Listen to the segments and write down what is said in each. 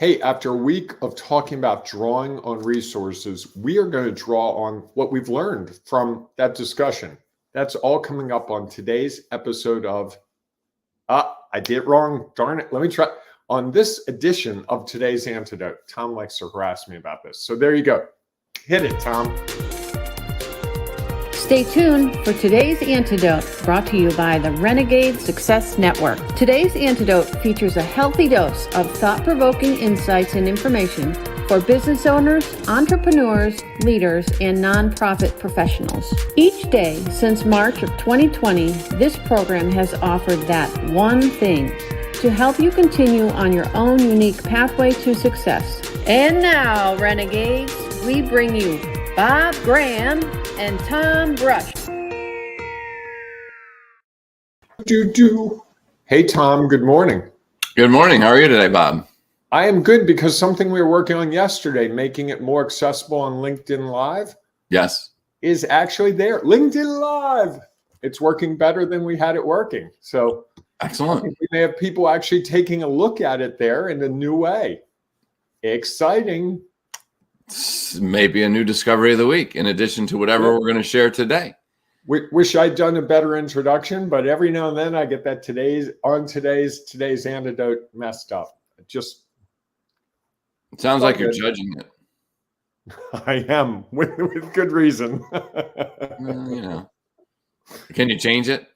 Hey, after a week of talking about drawing on resources, we are going to draw on what we've learned from that discussion. That's all coming up on today's episode of, I did it wrong. Darn it. Let me try. On this edition of today's Antidote, Tom likes to harass me about this. So there you go. Hit it, Tom. Stay tuned for today's Antidote, brought to you by the Renegades Success Network. Today's Antidote features a healthy dose of thought-provoking insights and information for business owners, entrepreneurs, leaders, and nonprofit professionals. Each day since March of 2020, this program has offered that one thing to help you continue on your own unique pathway to success. And now, Renegades, we bring you Bob Graham and Tom Brush. Hey, Tom, good morning. Good morning. How are you today, Bob? I am good because something we were working on yesterday, making it more accessible on LinkedIn Live, Yes. is actually there. LinkedIn Live. It's working better than we had it working. So I Excellent. think we may have people actually taking a look at it there in a new way. Exciting. It's maybe a new discovery of the week, in addition to whatever we're going to share today. Wish I'd done a better introduction, but every now and then I get that today's Antidote messed up. It just It sounds like you're judging it. I am with good reason. Well, Can you change it?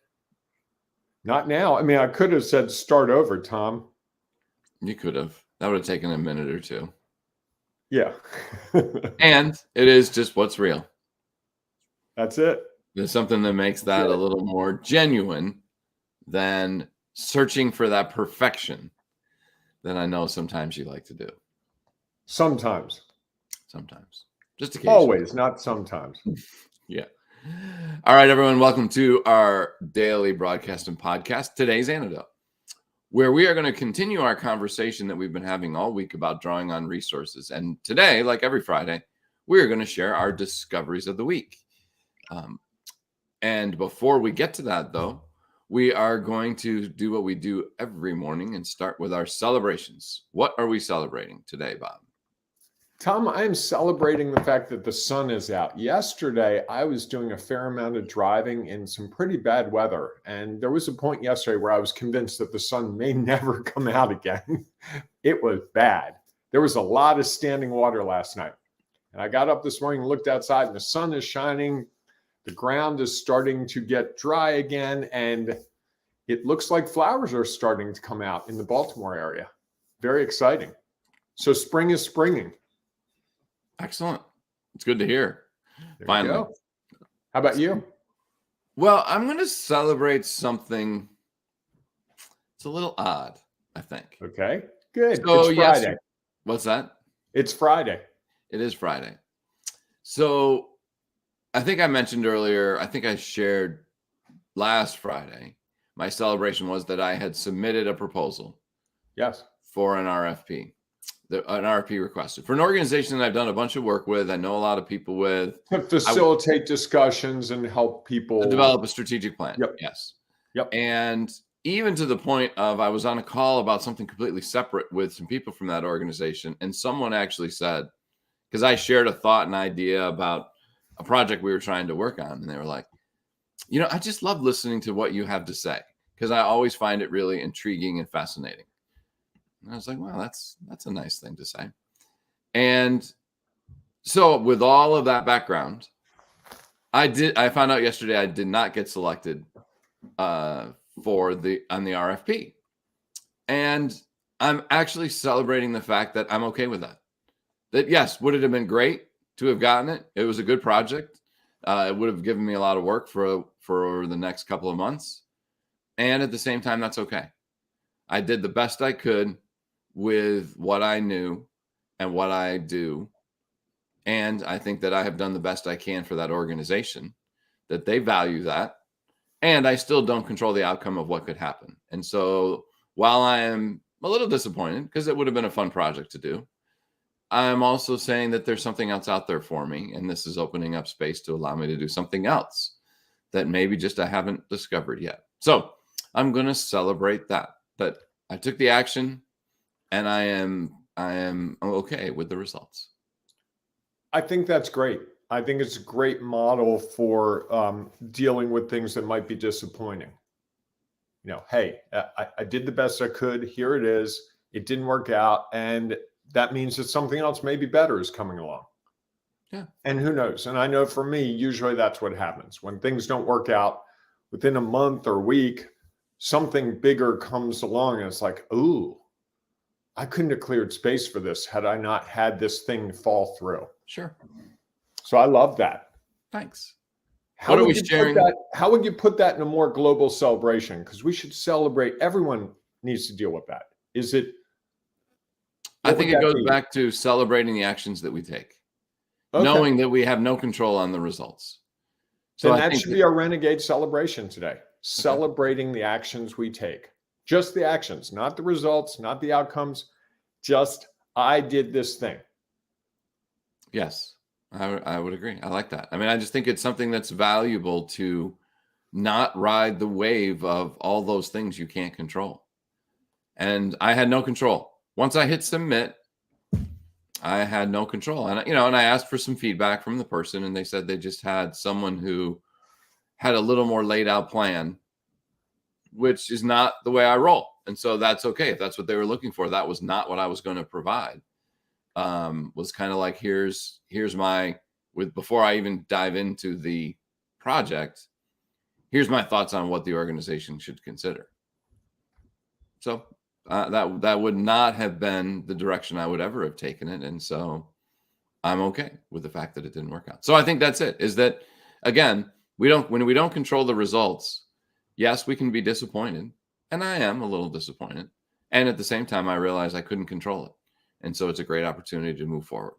Not now. I mean, I could have said start over, Tom. You could have. That would have taken a minute or two. Yeah. And it is just what's real. That's it. There's something that makes that a little more genuine than searching for that perfection that I know sometimes you like to do. Sometimes. Just occasionally. Always, not sometimes. Yeah. All right, everyone. Welcome to our daily broadcast and podcast, Today's Antidote, where we are going to continue our conversation that we've been having all week about drawing on resources. And today, like every Friday, we are going to share our discoveries of the week. And before we get to that, though, we are going to do what we do every morning and start with our celebrations. What are we celebrating today, Bob? Tom, I'm celebrating the fact that the sun is out. Yesterday, I was doing a fair amount of driving in some pretty bad weather. And there was a point yesterday where I was convinced that the sun may never come out again. It was bad. There was a lot of standing water last night. And I got up this morning and looked outside, and the sun is shining. The ground is starting to get dry again. And it looks like flowers are starting to come out in the Baltimore area. Very exciting. So spring is springing. Excellent. It's good to hear. There Finally. you go. How about you? Well, I'm going to celebrate something. It's a little odd, I think. Okay, good. So, It's Friday. What's that? It's Friday. It is Friday. So I think I mentioned earlier, I think I shared last Friday, my celebration was that I had submitted a proposal Yes. for an RFP. An RFP requested for an organization that I've done a bunch of work with. I know a lot of people with. To facilitate discussions and help people to develop a strategic plan. Yep. Yes. Yep. And even to the point of I was on a call about something completely separate with some people from that organization. And someone actually said, because I shared a thought and idea about a project we were trying to work on. And they were like, I just love listening to what you have to say because I always find it really intriguing and fascinating. And I was like, wow, that's a nice thing to say. And so with all of that background, I found out yesterday I did not get selected on the RFP. And I'm actually celebrating the fact that I'm okay with that. That yes, would it have been great to have gotten it? It was a good project. It would have given me a lot of work for the next couple of months. And at the same time, that's okay. I did the best I could with what I knew and what I do. And I think that I have done the best I can for that organization, that they value that. And I still don't control the outcome of what could happen. And so while I am a little disappointed because it would have been a fun project to do, I'm also saying that there's something else out there for me. And this is opening up space to allow me to do something else that maybe just I haven't discovered yet. So I'm going to celebrate that I took the action and I am I am okay with the results. I think that's great. I think it's a great model for dealing with things that might be disappointing. Hey, I did the best I could. Here it is. It didn't work out. And that means that something else maybe better is coming along. Yeah. And who knows? And I know for me, usually that's what happens. When things don't work out within a month or week, something bigger comes along and it's like, ooh, I couldn't have cleared space for this had I not had this thing fall through. Sure. So I love that. Thanks. How What are would we you sharing? how would you put that in a more global celebration? Because we should celebrate. Everyone needs to deal with that. Is it? I what think would it that goes be? back to celebrating the actions that we take, Okay. knowing that we have no control on the results. So Then I that think should be our Renegade celebration today. Celebrating the actions we take. Just the actions, not the results, not the outcomes. Just, I did this thing. yes, I would agree. I like that. I mean, I just think it's something that's valuable to not ride the wave of all those things you can't control. And I had no control. Once I hit submit, I had no control. And and I asked for some feedback from the person, and they said they just had someone who had a little more laid out plan, which is not the way I roll. And so that's okay. If that's what they were looking for, that was not what I was going to provide. Was kind of like, here's my, before I even dive into the project, here's my thoughts on what the organization should consider. So that would not have been the direction I would ever have taken it. And so I'm okay with the fact that it didn't work out. So I think that's it, is that, again, when we don't control the results, yes, we can be disappointed. And I am a little disappointed. And at the same time, I realize I couldn't control it. And so it's a great opportunity to move forward.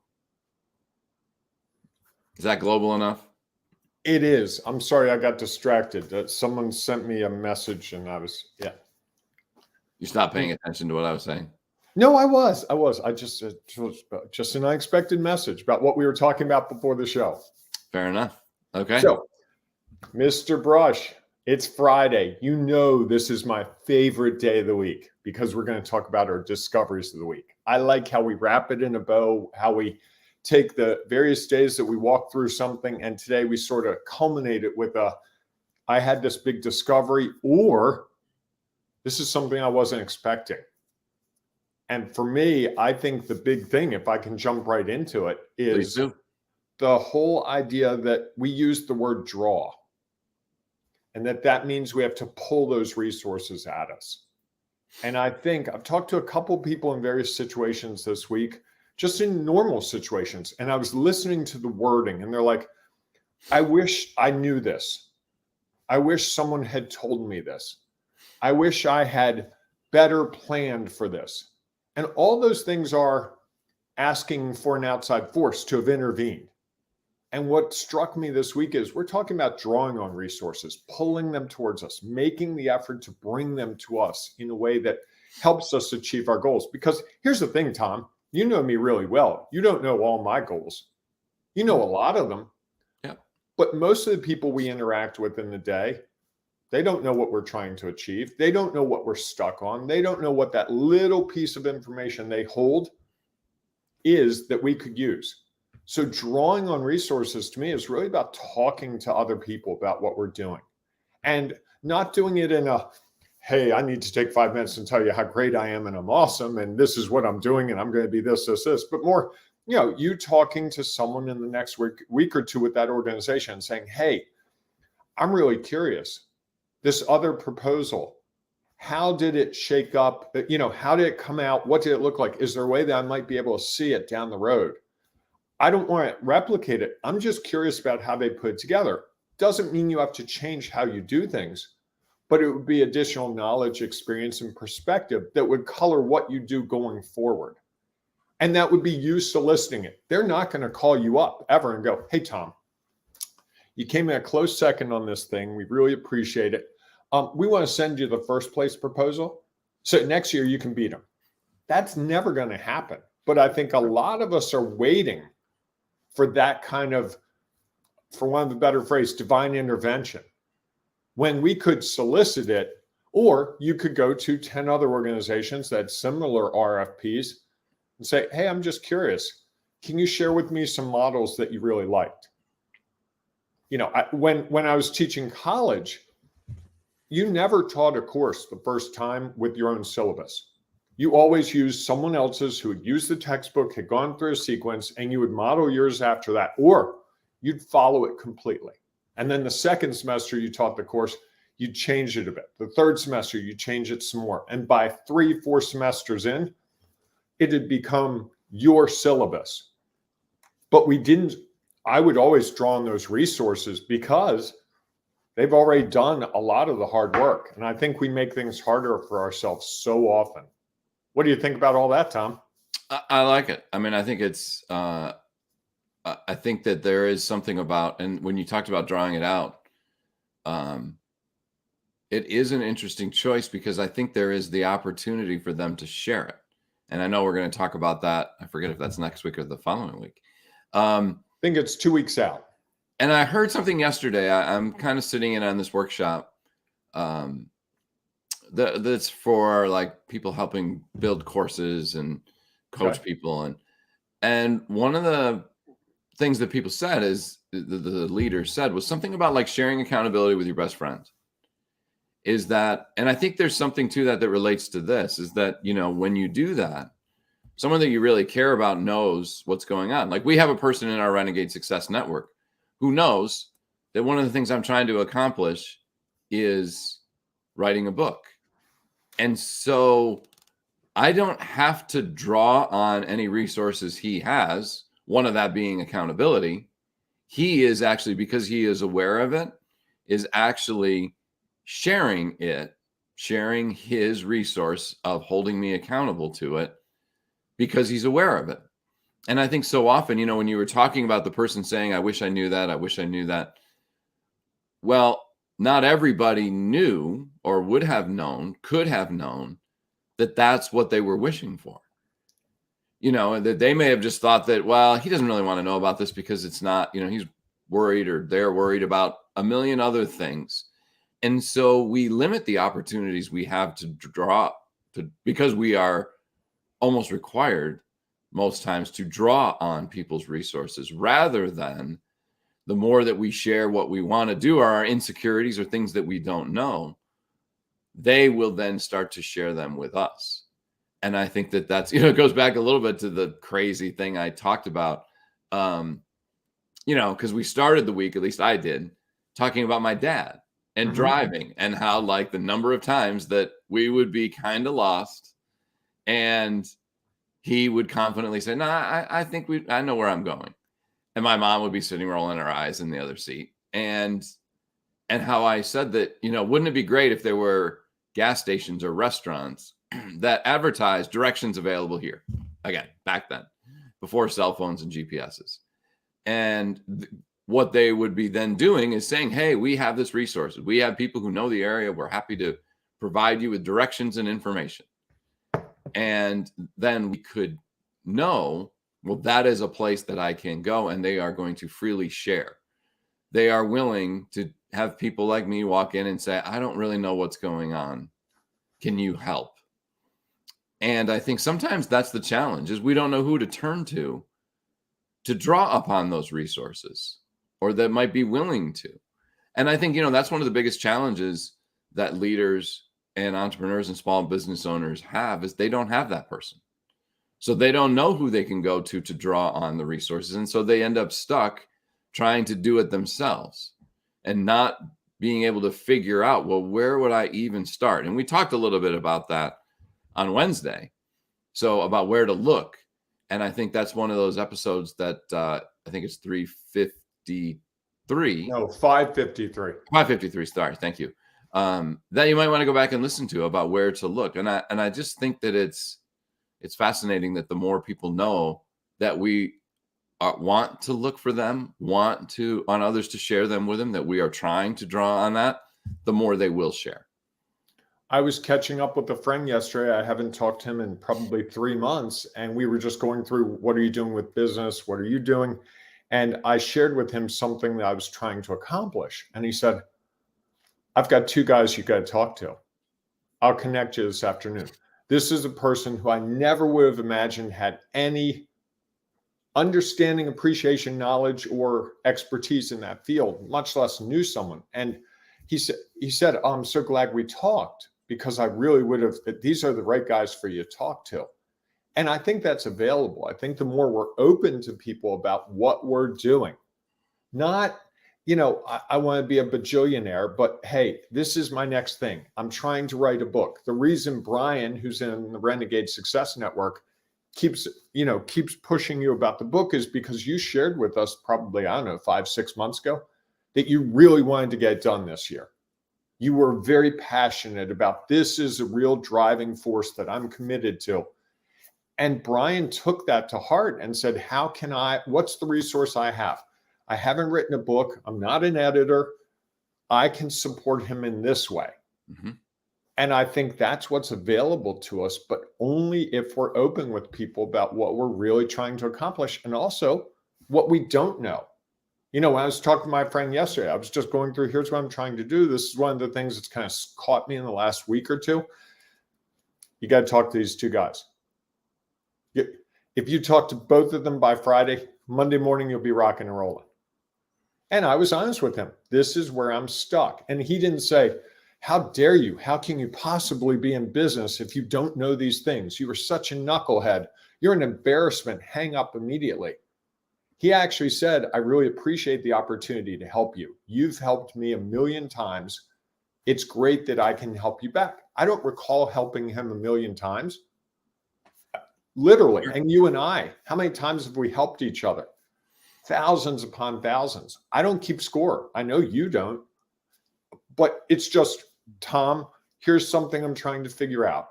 Is that global enough? It is. I'm sorry, I got distracted. Someone sent me a message and You stopped paying attention to what I was saying. No, I was. I just an unexpected message about what we were talking about before the show. Fair enough. Okay. So, Mr. Brush, it's Friday. You know this is my favorite day of the week because we're going to talk about our discoveries of the week. I like how we wrap it in a bow, how we take the various days that we walk through something, and today we sort of culminate it with I had this big discovery, or this is something I wasn't expecting. And for me, I think the big thing, if I can jump right into it, is the whole idea that we use the word draw. And that means we have to pull those resources at us. And I think I've talked to a couple people in various situations this week, just in normal situations. And I was listening to the wording and they're like, I wish I knew this. I wish someone had told me this. I wish I had better planned for this. And all those things are asking for an outside force to have intervened. And what struck me this week is we're talking about drawing on resources, pulling them towards us, making the effort to bring them to us in a way that helps us achieve our goals. Because here's the thing, Tom, you know me really well. You don't know all my goals. You know a lot of them. Yeah. But most of the people we interact with in the day, they don't know what we're trying to achieve. They don't know what we're stuck on. They don't know what that little piece of information they hold is that we could use. So drawing on resources to me is really about talking to other people about what we're doing and not doing it in a, hey, I need to take 5 minutes and tell you how great I am and I'm awesome and this is what I'm doing and I'm going to be this, but more, you talking to someone in the next week or two with that organization and saying, hey, I'm really curious. This other proposal, how did it shake up? How did it come out? What did it look like? Is there a way that I might be able to see it down the road? I don't want to replicate it. I'm just curious about how they put it together. Doesn't mean you have to change how you do things, but it would be additional knowledge, experience, and perspective that would color what you do going forward. And that would be you soliciting it. They're not going to call you up ever and go, hey, Tom, you came in a close second on this thing. We really appreciate it. We want to send you the first place proposal. So next year you can beat them. That's never going to happen. But I think a lot of us are waiting for that kind of, for want of a better phrase, divine intervention, when we could solicit it, or you could go to 10 other organizations that had similar RFPs and say, hey, I'm just curious. Can you share with me some models that you really liked? You know, when I was teaching college, you never taught a course the first time with your own syllabus. You always used someone else's who had used the textbook, had gone through a sequence, and you would model yours after that, or you'd follow it completely. And then the second semester you taught the course, you'd change it a bit. The third semester, you change it some more. And by 3-4 semesters in, it had become your syllabus. But I would always draw on those resources because they've already done a lot of the hard work. And I think we make things harder for ourselves so often. What do you think about all that, Tom? I like it. I mean, I think it's, I think that there is something about, and when you talked about drawing it out, it is an interesting choice because I think there is the opportunity for them to share it. And I know we're going to talk about that. I forget if that's next week or the following week. I think it's 2 weeks out. And I heard something yesterday. I'm kind of sitting in on this workshop that's for like people helping build courses and coach people. And one of the things that people said is the leader said was something about like sharing accountability with your best friends. Is that, and I think there's something to that relates to this, is that, you know, when you do that, someone that you really care about knows what's going on. Like we have a person in our Renegade Success Network who knows that one of the things I'm trying to accomplish is writing a book. And so I don't have to draw on any resources he has, one of that being accountability. He is actually, because he is aware of it, is actually sharing his resource of holding me accountable to it because he's aware of it. And I think so often, you know, when you were talking about the person saying, I wish I knew that, I wish I knew that. Well, not everybody knew or would have known, could have known that that's what they were wishing for. You know, and that they may have just thought that, well, he doesn't really want to know about this because it's not, you know, he's worried or they're worried about a million other things. And so we limit the opportunities we have to draw because we are almost required most times to draw on people's resources rather than the more that we share what we want to do or our insecurities or things that we don't know, they will then start to share them with us. And I think that that's, you know, it goes back a little bit to the crazy thing I talked about, you know, because we started the week, at least I did, talking about my dad and driving and how like the number of times that we would be kind of lost and he would confidently say, no, I think I know where I'm going. And my mom would be sitting rolling her eyes in the other seat. And how I said that, you know, wouldn't it be great if there were gas stations or restaurants that advertise directions available here? Again, back then, before cell phones and GPSs. And what they would be then doing is saying, hey, we have this resource. We have people who know the area. We're happy to provide you with directions and information. And then we could know, well, that is a place that I can go and they are going to freely share. They are willing to have people like me walk in and say, I don't really know what's going on. Can you help? And I think sometimes that's the challenge, is we don't know who to turn to draw upon those resources or that might be willing to. And I think, you know, that's one of the biggest challenges that leaders and entrepreneurs and small business owners have, is they don't have that person. So they don't know who they can go to draw on the resources. And so they end up stuck trying to do it themselves and not being able to figure out, well, where would I even start? And we talked a little bit about that on Wednesday. So about where to look. And I think that's one of those episodes that I think it's 353. No, 553. 553. Sorry. Thank you. That you might want to go back and listen to about where to look. And I just think that it's fascinating that the more people know that we want to look for them, want others to share them with them, that we are trying to draw on that, the more they will share. I was catching up with a friend yesterday. I haven't talked to him in probably 3 months. And we were just going through, what are you doing with business? What are you doing? And I shared with him something that I was trying to accomplish. And he said, I've got 2 guys you got to talk to. I'll connect you this afternoon. This is a person who I never would have imagined had any understanding, appreciation, knowledge, or expertise in that field, much less knew someone. And he said, oh, I'm so glad we talked, because I really would have, these are the right guys for you to talk to. And I think that's available. I think the more we're open to people about what we're doing, not, I want to be a bajillionaire, but hey, this is my next thing. I'm trying to write a book. The reason Brian, who's in the Renegade Success Network, keeps pushing you about the book is because you shared with us probably, 5-6 months ago, that you really wanted to get it done this year. You were very passionate about, this is a real driving force that I'm committed to. And Brian took that to heart and said, what's the resource I have? I haven't written a book. I'm not an editor. I can support him in this way. Mm-hmm. And I think that's what's available to us, but only if we're open with people about what we're really trying to accomplish, and also what we don't know. When I was talking to my friend yesterday, I was just going through, here's what I'm trying to do. This is one of the things that's kind of caught me in the last week or two. You got to talk to these two guys. If you talk to both of them by Friday, Monday morning, you'll be rocking and rolling. And I was honest with him. This is where I'm stuck. And he didn't say, how dare you? How can you possibly be in business if you don't know these things? You are such a knucklehead. You're an embarrassment. Hang up immediately. He actually said, I really appreciate the opportunity to help you. You've helped me a million times. It's great that I can help you back. I don't recall helping him a million times. Literally. And you and I, how many times have we helped each other? Thousands upon thousands. I don't keep score. I know you don't. But it's just, Tom, here's something I'm trying to figure out.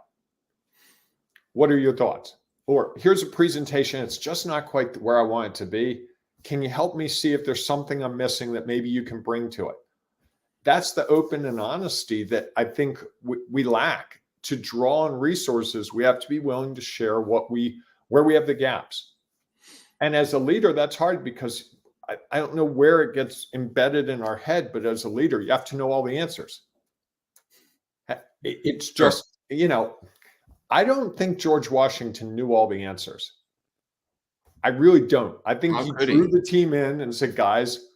What are your thoughts? Or here's a presentation. It's just not quite where I want it to be. Can you help me see if there's something I'm missing that maybe you can bring to it? That's the open and honesty that I think we lack. To draw on resources, we have to be willing to share where we have the gaps. And as a leader, that's hard, because I don't know where it gets embedded in our head, but as a leader, you have to know all the answers. It's just, I don't think George Washington knew all the answers. I really don't. I think he drew the team in and said, guys,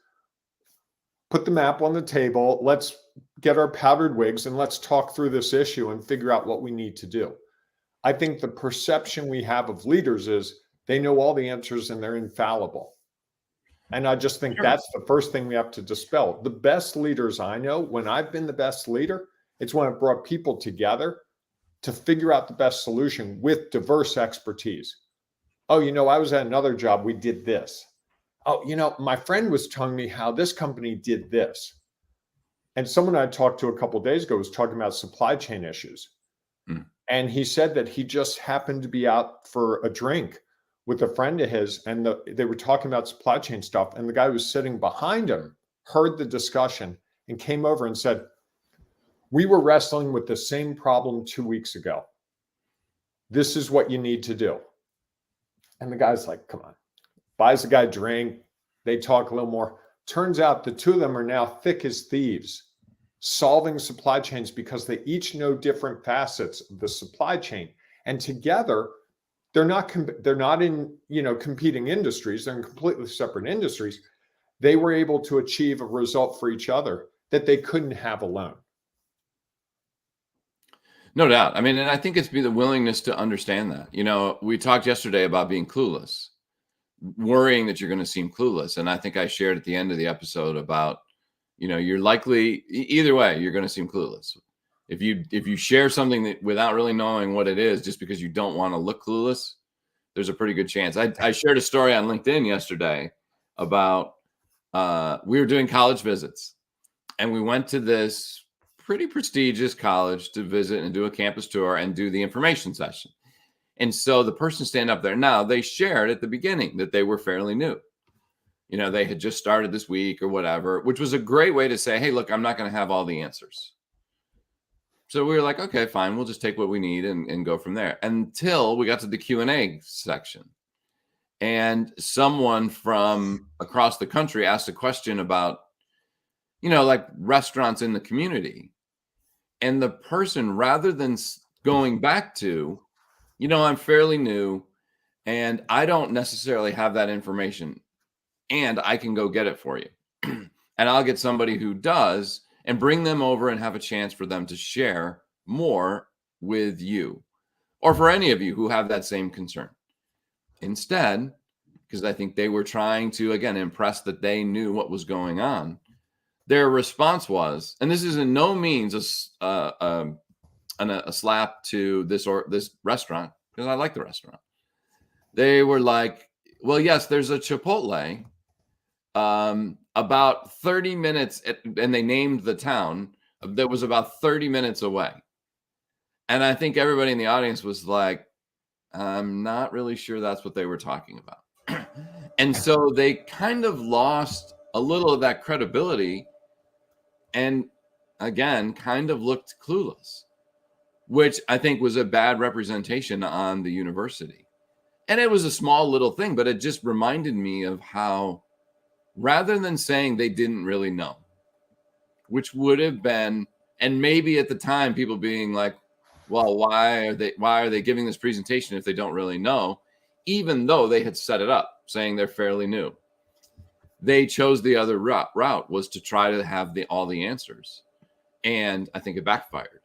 put the map on the table. Let's get our powdered wigs and let's talk through this issue and figure out what we need to do. I think the perception we have of leaders is they know all the answers and they're infallible. And I just think that's the first thing we have to dispel. The best leaders I know, when I've been the best leader, it's when I've brought people together to figure out the best solution with diverse expertise. Oh, I was at another job. We did this. Oh, my friend was telling me how this company did this. And someone I talked to a couple of days ago was talking about supply chain issues. And he said that he just happened to be out for a drink with a friend of his, and they were talking about supply chain stuff. And the guy who was sitting behind him heard the discussion and came over and said, we were wrestling with the same problem 2 weeks ago. This is what you need to do. And the guy's like, come on. Buys the guy a drink. They talk a little more. Turns out the two of them are now thick as thieves, solving supply chains because they each know different facets of the supply chain. And together, they're not in competing industries. They're in completely separate industries. They were able to achieve a result for each other that they couldn't have alone. No doubt. I mean, and I think it's the willingness to understand that. We talked yesterday about being clueless, worrying that you're going to seem clueless. And I think I shared at the end of the episode about, you're likely, either way, you're going to seem clueless. If you share something that without really knowing what it is, just because you don't want to look clueless, there's a pretty good chance. I shared a story on LinkedIn yesterday about we were doing college visits, and we went to this pretty prestigious college to visit and do a campus tour and do the information session. And so the person standing up there, now they shared at the beginning that they were fairly new. They had just started this week or whatever, which was a great way to say, hey, look, I'm not going to have all the answers. So we were like, okay, fine. We'll just take what we need and go from there, until we got to the Q&A section. And someone from across the country asked a question about, like restaurants in the community. And the person, rather than going back to, I'm fairly new and I don't necessarily have that information, and I can go get it for you. And I'll get somebody who does and bring them over and have a chance for them to share more with you or for any of you who have that same concern. Instead, because I think they were trying to, again, impress that they knew what was going on, their response was, and this is in no means a slap to this restaurant, because I like the restaurant. They were like, well, yes, there's a Chipotle about 30 minutes, and they named the town that was about 30 minutes away. And I think everybody in the audience was like, I'm not really sure that's what they were talking about. And so they kind of lost a little of that credibility and, again, kind of looked clueless, which I think was a bad representation on the university. And it was a small little thing, but it just reminded me of how, rather than saying they didn't really know, which would have been, and maybe at the time people being like, well, why are they giving this presentation if they don't really know, even though they had set it up saying they're fairly new. They chose the other route, was to try to have all the answers. And I think it backfired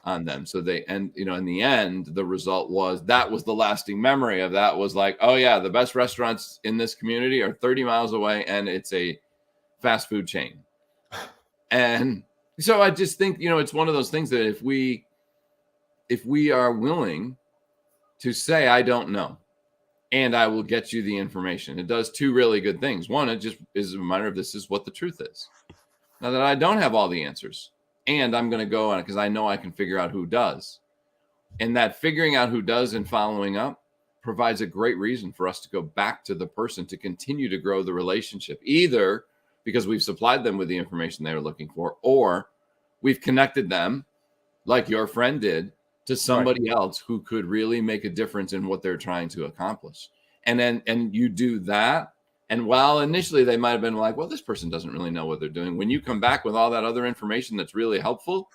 on them. So in the end, the result was that was the lasting memory of that was like, oh yeah, the best restaurants in this community are 30 miles away and it's a fast food chain. And so I just think, it's one of those things that if we are willing to say, I don't know, and I will get you the information, it does two really good things. One, it just is a reminder of this is what the truth is. Now that I don't have all the answers, and I'm going to go on it because I know I can figure out who does. And that figuring out who does and following up provides a great reason for us to go back to the person to continue to grow the relationship, either because we've supplied them with the information they were looking for, or we've connected them, like your friend did, to somebody else who could really make a difference in what they're trying to accomplish. And you do that. And while initially they might have been like, well, this person doesn't really know what they're doing, when you come back with all that other information that's really helpful,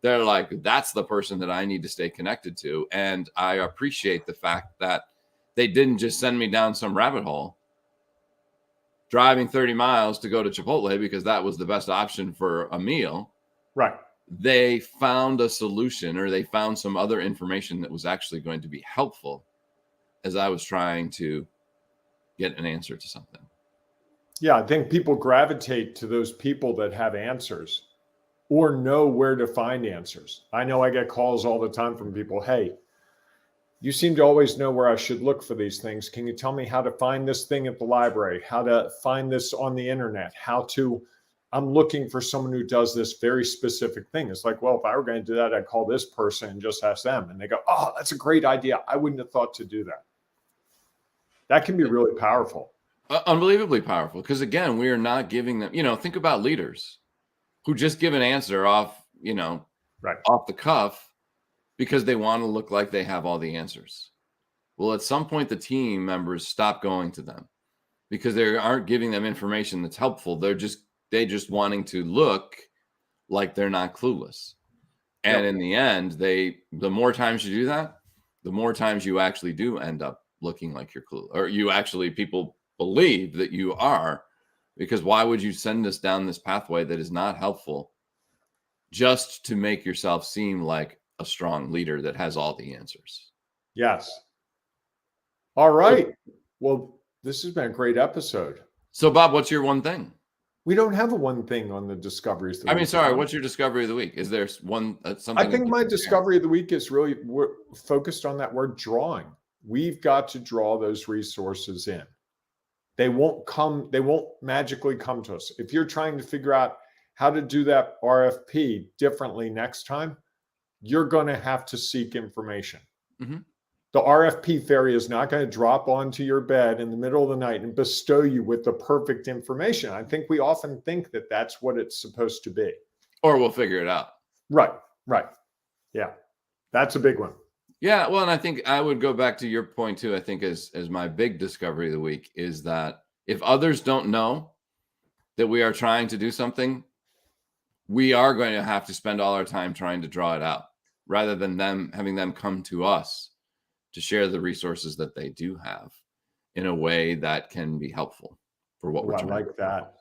they're like, that's the person that I need to stay connected to. And I appreciate the fact that they didn't just send me down some rabbit hole, driving 30 miles to go to Chipotle because that was the best option for a meal. Right. They found a solution, or they found some other information that was actually going to be helpful as I was trying to get an answer to something. Yeah, I think people gravitate to those people that have answers or know where to find answers. I know I get calls all the time from people, hey, you seem to always know where I should look for these things. Can you tell me how to find this thing at the library, how to find this on the internet, I'm looking for someone who does this very specific thing. It's like, well, if I were going to do that, I'd call this person and just ask them. And they go, oh, that's a great idea. I wouldn't have thought to do that. That can be really powerful. Unbelievably powerful. Because again, we are not giving them, think about leaders who just give an answer off the cuff because they want to look like they have all the answers. Well, at some point, the team members stop going to them because they aren't giving them information that's helpful. They're just wanting to look like they're not clueless. And in the end, the more times you do that, the more times you actually do end up looking like you're clueless, or people believe that you are, because why would you send us down this pathway that is not helpful just to make yourself seem like a strong leader that has all the answers? Yes. All right. Well, this has been a great episode. So, Bob, what's your one thing? We don't have a one thing on the discoveries. What's your discovery of the week? Is there something? I think my discovery of the week is really focused on that word drawing. We've got to draw those resources in. They won't magically come to us. If you're trying to figure out how to do that RFP differently next time, you're going to have to seek information. Mm-hmm. The RFP fairy is not going to drop onto your bed in the middle of the night and bestow you with the perfect information. I think we often think that that's what it's supposed to be. Or we'll figure it out. Right. Yeah. That's a big one. Yeah. Well, and I think I would go back to your point too. I think as my big discovery of the week is that if others don't know that we are trying to do something, we are going to have to spend all our time trying to draw it out. rather than having them come to us to share the resources that they do have in a way that can be helpful for what we're I trying to like that.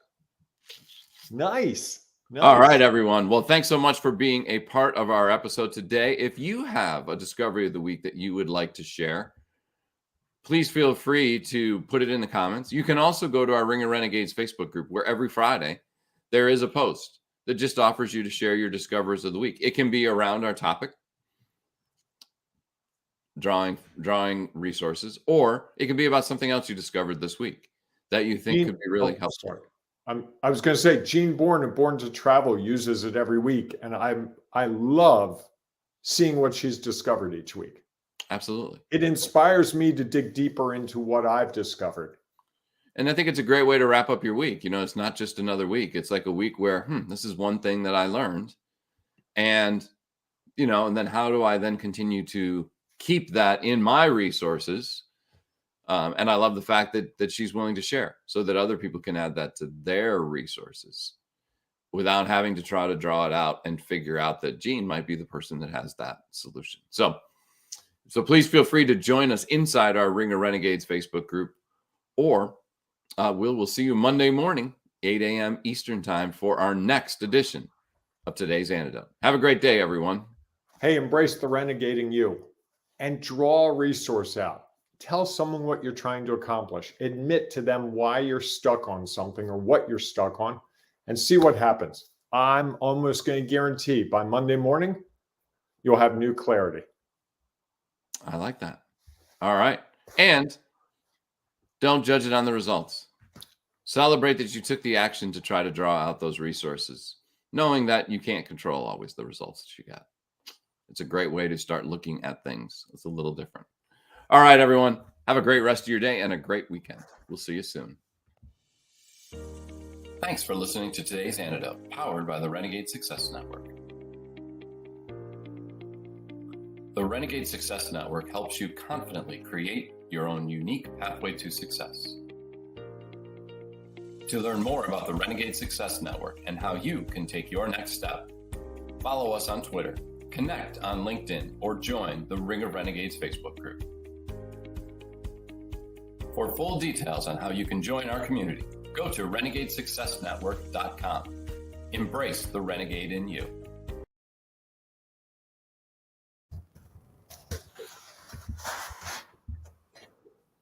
Nice. All right, everyone. Well, thanks so much for being a part of our episode today. If you have a discovery of the week that you would like to share, please feel free to put it in the comments. You can also go to our Ring of Renegades Facebook group, where every Friday there is a post that just offers you to share your discoveries of the week. It can be around our topic, drawing resources, or it can be about something else you discovered this week that you think could be really helpful. Sorry. I was going to say, Gene Bourne of Born to Travel uses it every week, and I love seeing what she's discovered each week. Absolutely. It inspires me to dig deeper into what I've discovered. And I think it's a great way to wrap up your week. It's not just another week. It's like a week where, this is one thing that I learned. And, and then how do I then continue to keep that in my resources? And I love the fact that she's willing to share so that other people can add that to their resources without having to try to draw it out and figure out that Jean might be the person that has that solution. So please feel free to join us inside our Ring of Renegades Facebook group, or we'll see you Monday morning, 8 a.m. Eastern time, for our next edition of today's Antidote. Have a great day, everyone. Hey, embrace the renegading you and draw a resource out. Tell someone what you're trying to accomplish. Admit to them why you're stuck on something or what you're stuck on, and see what happens. I'm almost going to guarantee by Monday morning, you'll have new clarity. I like that. All right. And don't judge it on the results. Celebrate that you took the action to try to draw out those resources, knowing that you can't control always the results that you got. It's a great way to start looking at things. It's a little different. All right, everyone. Have a great rest of your day and a great weekend. We'll see you soon. Thanks for listening to today's Antidote, powered by the Renegade Success Network. The Renegade Success Network helps you confidently create your own unique pathway to success. To learn more about the Renegade Success Network and how you can take your next step, follow us on Twitter, connect on LinkedIn, or join the Ring of Renegades Facebook group. For full details on how you can join our community, go to renegadesuccessnetwork.com. Embrace the renegade in you.